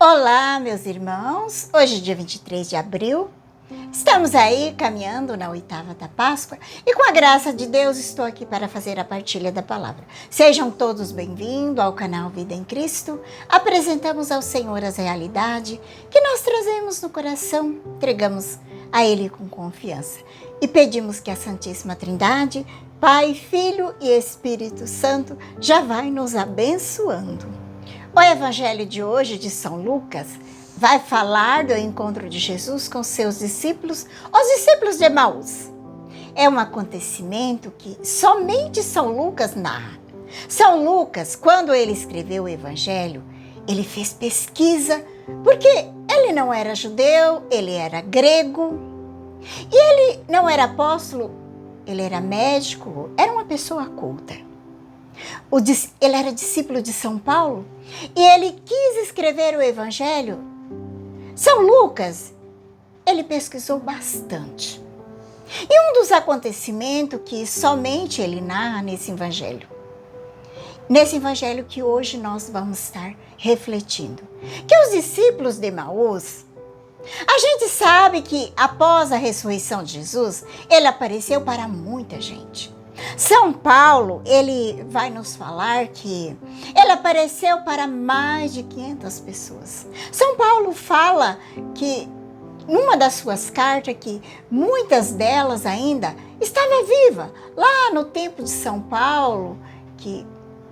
Olá, meus irmãos! Hoje, dia 23 de abril, estamos aí caminhando na oitava da Páscoa e, com a graça de Deus, estou aqui para fazer a partilha da palavra. Sejam todos bem-vindos ao canal Vida em Cristo. Apresentamos ao Senhor as realidades que nós trazemos no coração, entregamos a Ele com confiança e pedimos que a Santíssima Trindade, Pai, Filho e Espírito Santo, já vai nos abençoando. O evangelho de hoje, de São Lucas, vai falar do encontro de Jesus com seus discípulos, os discípulos de Emaús. É um acontecimento que somente São Lucas narra. São Lucas, quando ele escreveu o evangelho, ele fez pesquisa, porque ele não era judeu, ele era grego, e ele não era apóstolo, ele era médico, era uma pessoa culta. Ele era discípulo de São Paulo e ele quis escrever o evangelho. São Lucas, ele pesquisou bastante. E um dos acontecimentos que somente ele narra nesse evangelho que hoje nós vamos estar refletindo, que os discípulos de Emaús, a gente sabe que após a ressurreição de Jesus, ele apareceu para muita gente. São Paulo, ele vai nos falar que ele apareceu para mais de 500 pessoas. São Paulo fala que, numa das suas cartas, que muitas delas ainda estavam vivas. Lá no tempo de São Paulo, que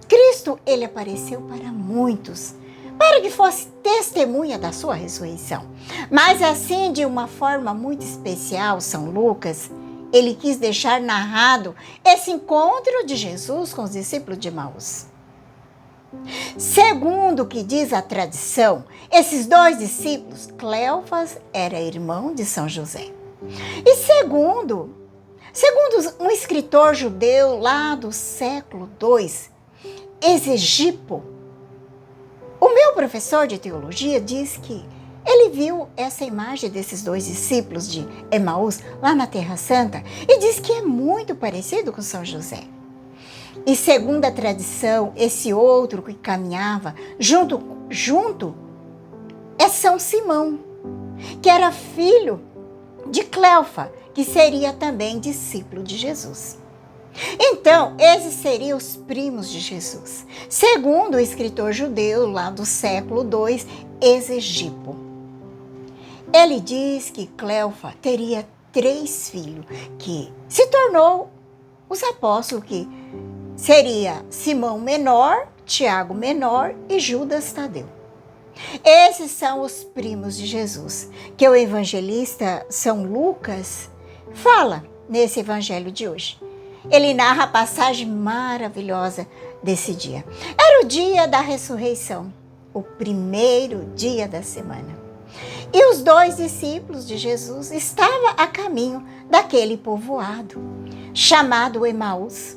Cristo, ele apareceu para muitos, para que fosse testemunha da sua ressurreição. Mas assim, de uma forma muito especial, São Lucas, ele quis deixar narrado esse encontro de Jesus com os discípulos de Emaús. Segundo o que diz a tradição, esses dois discípulos, Cleofas era irmão de São José. E segundo um escritor judeu lá do século II, Exegipo, o meu professor de teologia diz que ele viu essa imagem desses dois discípulos de Emaús lá na Terra Santa e diz que é muito parecido com São José. E segundo a tradição, esse outro que caminhava junto é São Simão, que era filho de Cleofa, que seria também discípulo de Jesus. Então, esses seriam os primos de Jesus, segundo o escritor judeu lá do século II, Exegipo. Ele diz que Cleofa teria 3 filhos, que se tornou os apóstolos, que seria Simão menor, Tiago menor e Judas Tadeu. Esses são os primos de Jesus, que o evangelista São Lucas fala nesse evangelho de hoje. Ele narra a passagem maravilhosa desse dia. Era o dia da ressurreição, o primeiro dia da semana. E os 2 discípulos de Jesus estavam a caminho daquele povoado, chamado Emaús,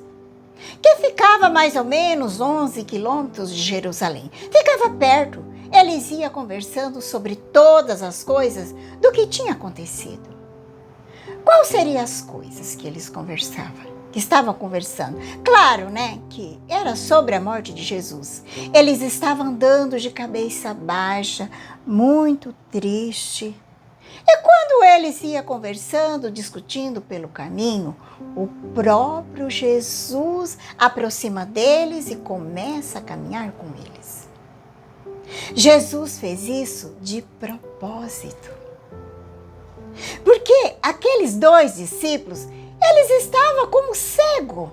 que ficava mais ou menos 11 quilômetros de Jerusalém. Ficava perto, eles iam conversando sobre todas as coisas do que tinha acontecido. Quais seriam as coisas que eles conversavam? Que estavam conversando? Claro, que era sobre a morte de Jesus. Eles estavam andando de cabeça baixa, muito triste. E quando eles iam conversando, discutindo pelo caminho, o próprio Jesus aproxima deles e começa a caminhar com eles. Jesus fez isso de propósito. Porque aqueles 2 discípulos, eles estavam como cegos.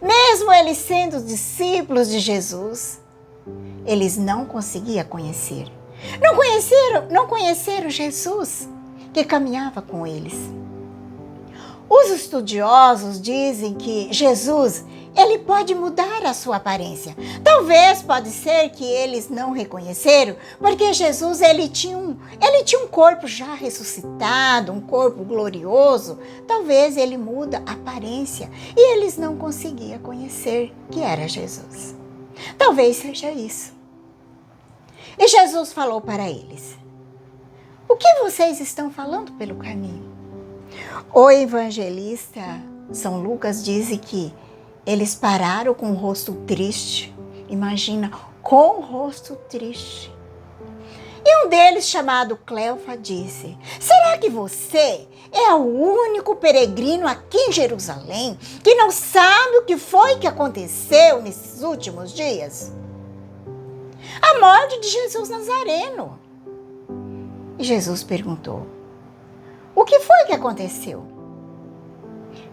Mesmo eles sendo discípulos de Jesus, eles não conseguiam conhecer. Não conheceram Jesus que caminhava com eles. Os estudiosos dizem que Jesus, ele pode mudar a sua aparência. Talvez pode ser que eles não reconheceram, porque Jesus ele tinha um corpo já ressuscitado, um corpo glorioso. Talvez ele muda a aparência e eles não conseguiam conhecer que era Jesus. Talvez seja isso. E Jesus falou para eles: o que vocês estão falando pelo caminho? O evangelista São Lucas diz que eles pararam com o rosto triste. Imagina, com o rosto triste. E um deles, chamado Cleofa, disse: será que você é o único peregrino aqui em Jerusalém que não sabe o que foi que aconteceu nesses últimos dias? A morte de Jesus Nazareno. E Jesus perguntou: o que foi que aconteceu?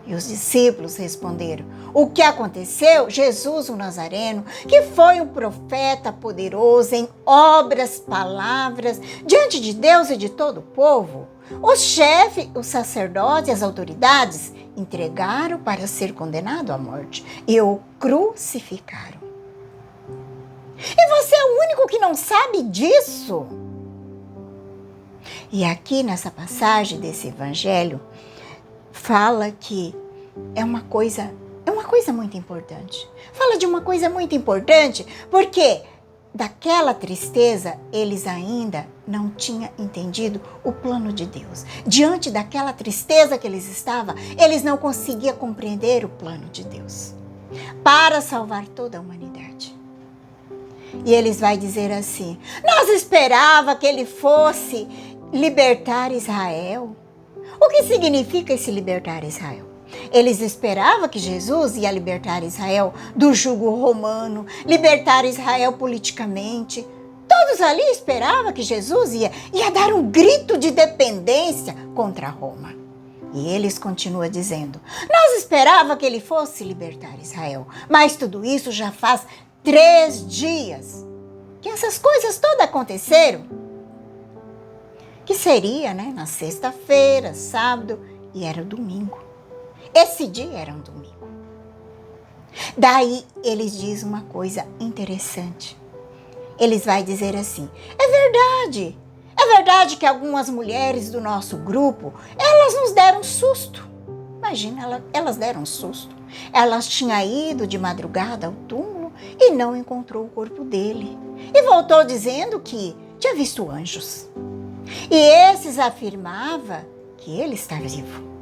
E os discípulos responderam: o que aconteceu? Jesus o Nazareno, que foi um profeta poderoso em obras, palavras, diante de Deus e de todo o povo. Os chefes, os sacerdotes e as autoridades entregaram para ser condenado à morte e o crucificaram. E você é o único que não sabe disso. E aqui nessa passagem desse evangelho, fala que é uma coisa muito importante. Fala de uma coisa muito importante, porque daquela tristeza, eles ainda não tinham entendido o plano de Deus. Diante daquela tristeza que eles estavam, eles não conseguiam compreender o plano de Deus para salvar toda a humanidade. E eles vão dizer assim: nós esperava que ele fosse libertar Israel. O que significa esse libertar Israel? Eles esperavam que Jesus ia libertar Israel do jugo romano, libertar Israel politicamente. Todos ali esperavam que Jesus ia dar um grito de dependência contra Roma. E eles continuam dizendo: nós esperávamos que ele fosse libertar Israel, mas tudo isso já faz 3 dias que essas coisas todas aconteceram. Que seria, na sexta-feira, sábado, e era o domingo. Esse dia era um domingo. Daí eles dizem uma coisa interessante. Eles vão dizer assim: é verdade que algumas mulheres do nosso grupo, elas nos deram susto. Imagina, elas deram um susto. Elas tinham ido de madrugada ao túmulo e não encontrou o corpo dele. E voltou dizendo que tinha visto anjos. E esses afirmavam que ele está vivo.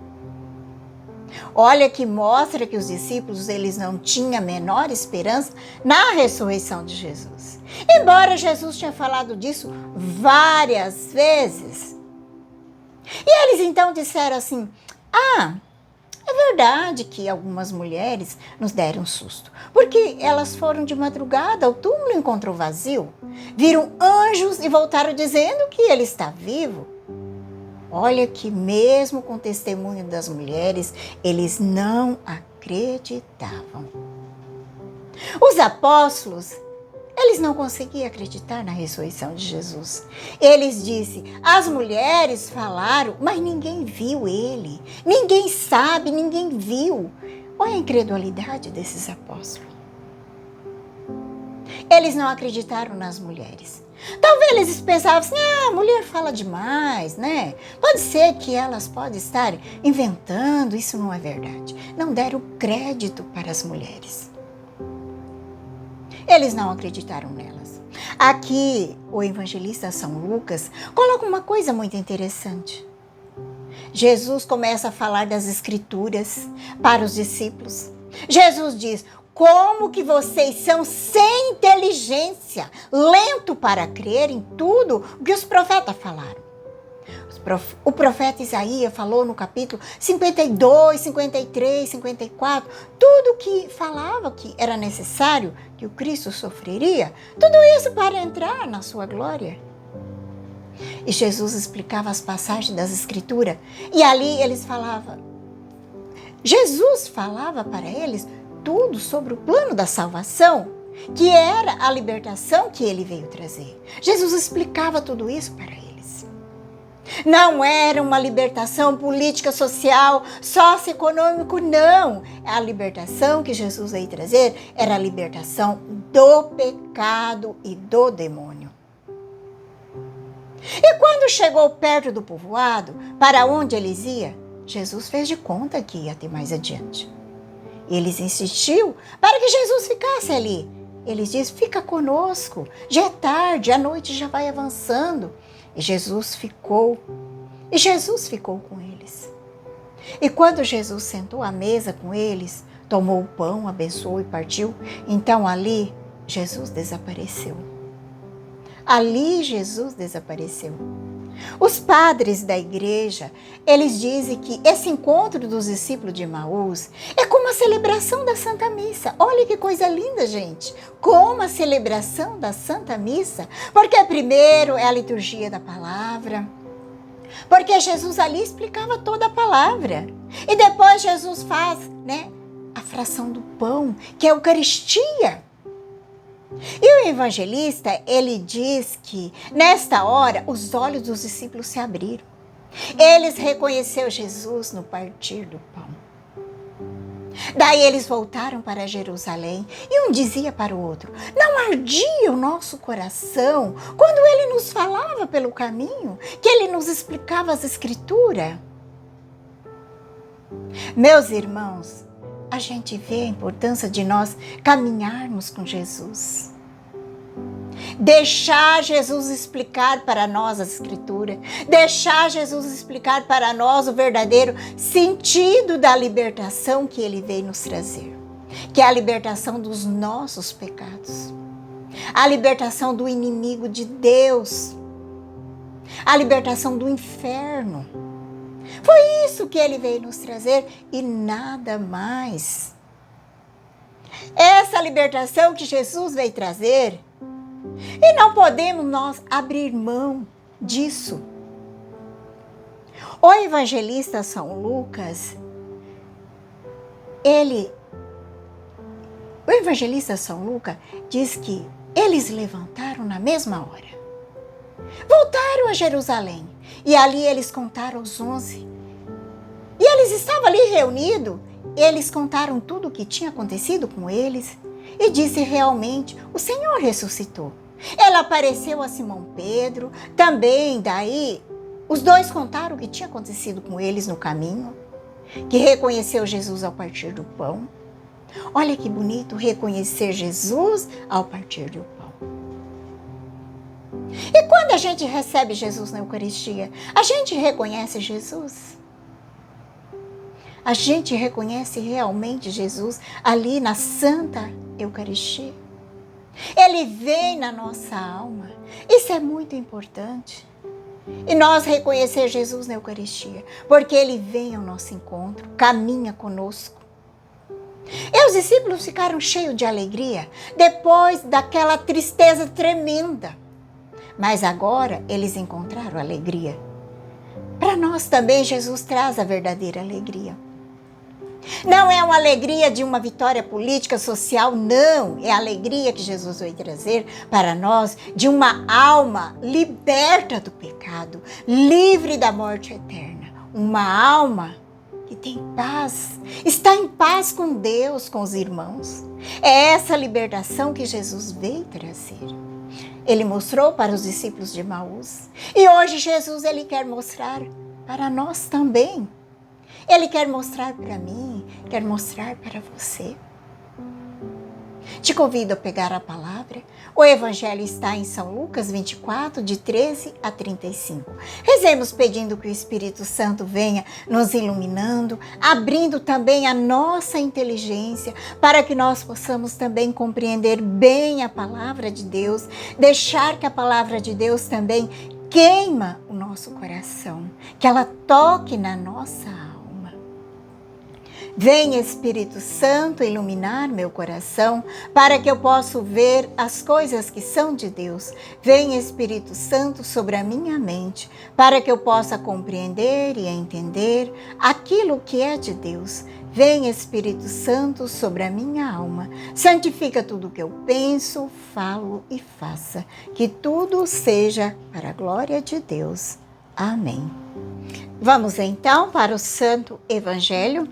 Olha que mostra que os discípulos eles não tinham a menor esperança na ressurreição de Jesus. Embora Jesus tinha falado disso várias vezes. E eles então disseram assim: é verdade que algumas mulheres nos deram susto, porque elas foram de madrugada ao túmulo e encontrou vazio, viram anjos e voltaram dizendo que ele está vivo. Olha que mesmo com o testemunho das mulheres, eles não acreditavam. Os apóstolos, eles não conseguiam acreditar na ressurreição de Jesus. Eles disseram: as mulheres falaram, mas ninguém viu ele. Ninguém sabe, ninguém viu. Olha a incredulidade desses apóstolos. Eles não acreditaram nas mulheres. Talvez eles pensavam assim: a mulher fala demais, né? Pode ser que elas podem estar inventando, isso não é verdade. Não deram crédito para as mulheres. Eles não acreditaram nelas. Aqui, o evangelista São Lucas coloca uma coisa muito interessante. Jesus começa a falar das escrituras para os discípulos. Jesus diz: como que vocês são sem inteligência, lento para crer em tudo o que os profetas falaram. O profeta Isaías falou no capítulo 52, 53, 54, tudo que falava que era necessário, que o Cristo sofreria, tudo isso para entrar na sua glória. E Jesus explicava as passagens das Escrituras, e ali eles falavam, Jesus falava para eles tudo sobre o plano da salvação, que era a libertação que ele veio trazer. Jesus explicava tudo isso para eles. Não era uma libertação política, social, socioeconômico, não. A libertação que Jesus veio trazer era a libertação do pecado e do demônio. E quando chegou perto do povoado, para onde eles iam, Jesus fez de conta que ia ter mais adiante. Eles insistiu para que Jesus ficasse ali. Eles disseram: fica conosco, já é tarde, a noite já vai avançando. E Jesus ficou com eles. E quando Jesus sentou à mesa com eles, tomou o pão, abençoou e partiu, então ali Jesus desapareceu. Ali Jesus desapareceu. Os padres da igreja, eles dizem que esse encontro dos discípulos de Emaús é como a celebração da Santa Missa. Olha que coisa linda, gente! Como a celebração da Santa Missa, porque primeiro é a liturgia da palavra, porque Jesus ali explicava toda a palavra. E depois Jesus faz, a fração do pão, que é a Eucaristia. E o evangelista, ele diz que nesta hora os olhos dos discípulos se abriram. Eles reconheceram Jesus no partir do pão. Daí eles voltaram para Jerusalém e um dizia para o outro: não ardia o nosso coração quando ele nos falava pelo caminho, que ele nos explicava as Escrituras? Meus irmãos, a gente vê a importância de nós caminharmos com Jesus. Deixar Jesus explicar para nós a Escritura. Deixar Jesus explicar para nós o verdadeiro sentido da libertação que Ele veio nos trazer. Que é a libertação dos nossos pecados. A libertação do inimigo de Deus. A libertação do inferno. Foi isso que Ele veio nos trazer e nada mais. Essa libertação que Jesus veio trazer, e não podemos nós abrir mão disso. O evangelista São Lucas, o evangelista São Lucas diz que eles levantaram na mesma hora. Voltaram a Jerusalém e ali eles contaram os 11. E eles estavam ali reunidos, eles contaram tudo o que tinha acontecido com eles e disse realmente, o Senhor ressuscitou. Ele apareceu a Simão Pedro, também daí os dois contaram o que tinha acontecido com eles no caminho, que reconheceu Jesus ao partir do pão. Olha que bonito reconhecer Jesus ao partir do pão. E quando a gente recebe Jesus na Eucaristia, a gente reconhece Jesus? A gente reconhece realmente Jesus ali na Santa Eucaristia? Ele vem na nossa alma. Isso é muito importante. E nós reconhecer Jesus na Eucaristia, porque Ele vem ao nosso encontro, caminha conosco. E os discípulos ficaram cheios de alegria, depois daquela tristeza tremenda. Mas agora eles encontraram alegria. Para nós também Jesus traz a verdadeira alegria. Não é uma alegria de uma vitória política, social, não. É a alegria que Jesus veio trazer para nós de uma alma liberta do pecado, livre da morte eterna. Uma alma que tem paz, está em paz com Deus, com os irmãos. É essa libertação que Jesus veio trazer. Ele mostrou para os discípulos de Emaús. E hoje Jesus ele quer mostrar para nós também. Ele quer mostrar para mim, quer mostrar para você. Te convido a pegar a palavra. O Evangelho está em São Lucas 24, de 13 a 35. Rezemos pedindo que o Espírito Santo venha nos iluminando, abrindo também a nossa inteligência, para que nós possamos também compreender bem a palavra de Deus, deixar que a palavra de Deus também queima o nosso coração, que ela toque na nossa alma. Vem, Espírito Santo, iluminar meu coração para que eu possa ver as coisas que são de Deus. Vem, Espírito Santo, sobre a minha mente para que eu possa compreender e entender aquilo que é de Deus. Vem, Espírito Santo, sobre a minha alma. Santifica tudo o que eu penso, falo e faça. Que tudo seja para a glória de Deus. Amém. Vamos então para o Santo Evangelho.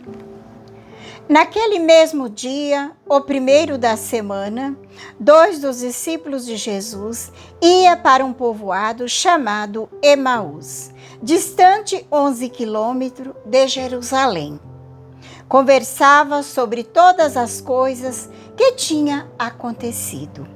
Naquele mesmo dia, o primeiro da semana, 2 dos discípulos de Jesus ia para um povoado chamado Emaús, distante 11 quilômetros de Jerusalém. Conversava sobre todas as coisas que tinham acontecido.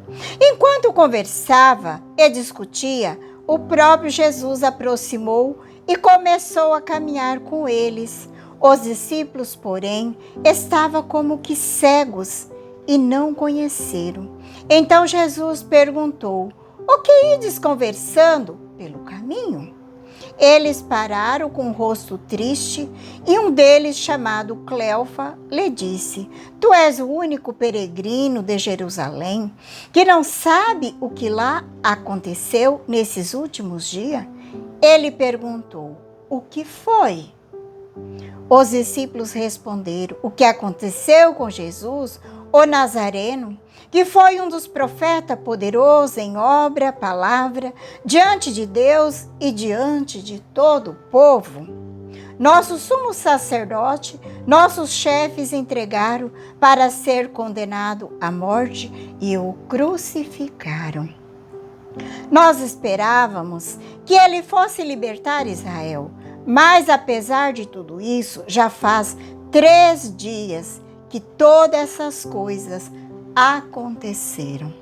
Enquanto conversava e discutia, o próprio Jesus aproximou e começou a caminhar com eles. Os discípulos, porém, estavam como que cegos e não conheceram. Então Jesus perguntou: O que ides conversando pelo caminho? Eles pararam com o rosto triste e um deles, chamado Cleofa, lhe disse: Tu és o único peregrino de Jerusalém que não sabe o que lá aconteceu nesses últimos dias? Ele perguntou: O que foi? Os discípulos responderam: O que aconteceu com Jesus, o Nazareno, que foi um dos profetas poderosos em obra, palavra, diante de Deus e diante de todo o povo. Nosso sumo sacerdote, nossos chefes entregaram para ser condenado à morte e o crucificaram. Nós esperávamos que ele fosse libertar Israel, mas apesar de tudo isso, já faz 3 dias que todas essas coisas aconteceram.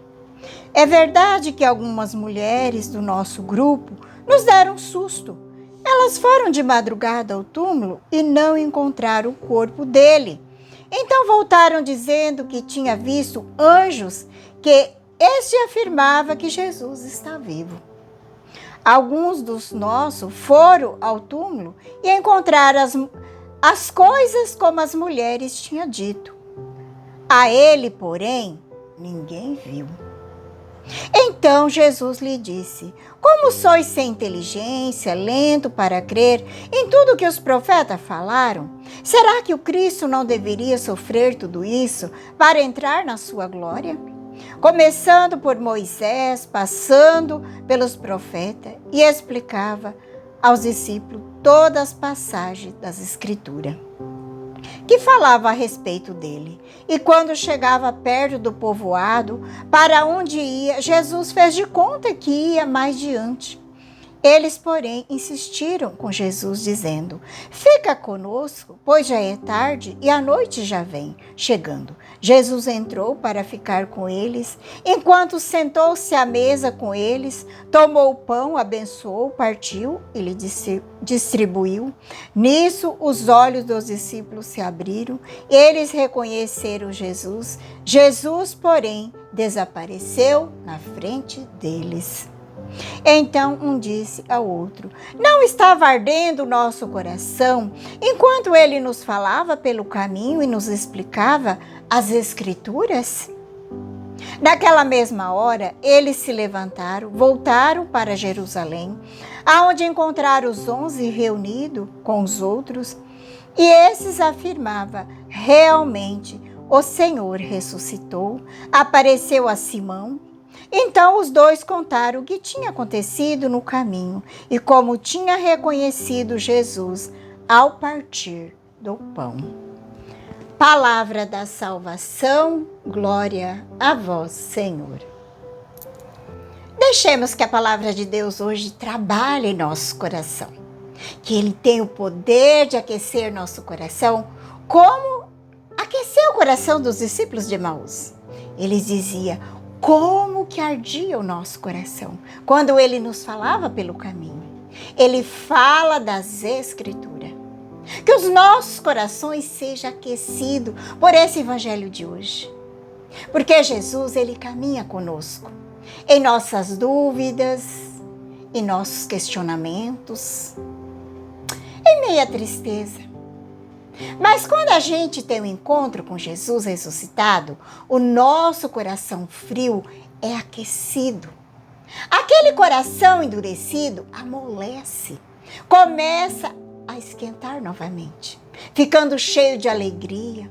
É verdade que algumas mulheres do nosso grupo nos deram susto. Elas foram de madrugada ao túmulo e não encontraram o corpo dele. Então voltaram dizendo que tinha visto anjos, que este afirmava que Jesus está vivo. Alguns dos nossos foram ao túmulo e encontraram as coisas como as mulheres tinham dito. A ele, porém, ninguém viu. Então Jesus lhe disse: Como sois sem inteligência, lento para crer em tudo que os profetas falaram? Será que o Cristo não deveria sofrer tudo isso para entrar na sua glória? Começando por Moisés, passando pelos profetas, e explicava aos discípulos todas as passagens das Escrituras que falava a respeito dele. E quando chegava perto do povoado, para onde ia, Jesus fez de conta que ia mais diante. Eles, porém, insistiram com Jesus, dizendo: Fica conosco, pois já é tarde e a noite já vem chegando. Jesus entrou para ficar com eles. Enquanto sentou-se à mesa com eles, tomou o pão, abençoou, partiu e lhe distribuiu. Nisso, os olhos dos discípulos se abriram. Eles reconheceram Jesus. Jesus, porém, desapareceu na frente deles. Então um disse ao outro: Não estava ardendo o nosso coração enquanto ele nos falava pelo caminho e nos explicava as Escrituras? Naquela mesma hora, eles se levantaram, voltaram para Jerusalém, aonde encontraram os 11 reunidos com os outros, e esses afirmavam: Realmente, o Senhor ressuscitou, apareceu a Simão. Então os dois contaram o que tinha acontecido no caminho e como tinha reconhecido Jesus ao partir do pão. Palavra da salvação, glória a vós, Senhor. Deixemos que a palavra de Deus hoje trabalhe em nosso coração, que Ele tem o poder de aquecer nosso coração, como aqueceu o coração dos discípulos de Emaús. Eles diziam: Como que ardia o nosso coração quando ele nos falava pelo caminho. Ele fala das Escrituras. Que os nossos corações sejam aquecidos por esse evangelho de hoje. Porque Jesus, ele caminha conosco em nossas dúvidas, em nossos questionamentos, em meia tristeza. Mas quando a gente tem um encontro com Jesus ressuscitado, o nosso coração frio é aquecido. Aquele coração endurecido amolece, começa a esquentar novamente, ficando cheio de alegria.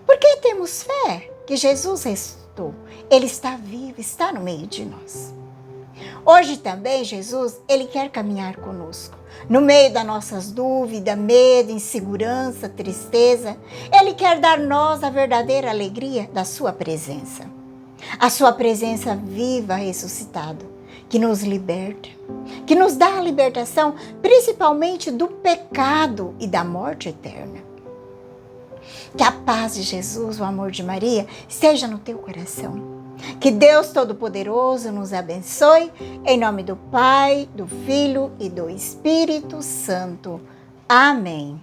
Porque temos fé que Jesus ressuscitou, Ele está vivo, está no meio de nós. Hoje também Jesus, Ele quer caminhar conosco. No meio das nossas dúvidas, medo, insegurança, tristeza, Ele quer dar a nós a verdadeira alegria da sua presença. A sua presença viva, ressuscitada, que nos liberta, que nos dá a libertação, principalmente do pecado e da morte eterna. Que a paz de Jesus, o amor de Maria, esteja no teu coração. Que Deus Todo-Poderoso nos abençoe, em nome do Pai, do Filho e do Espírito Santo. Amém.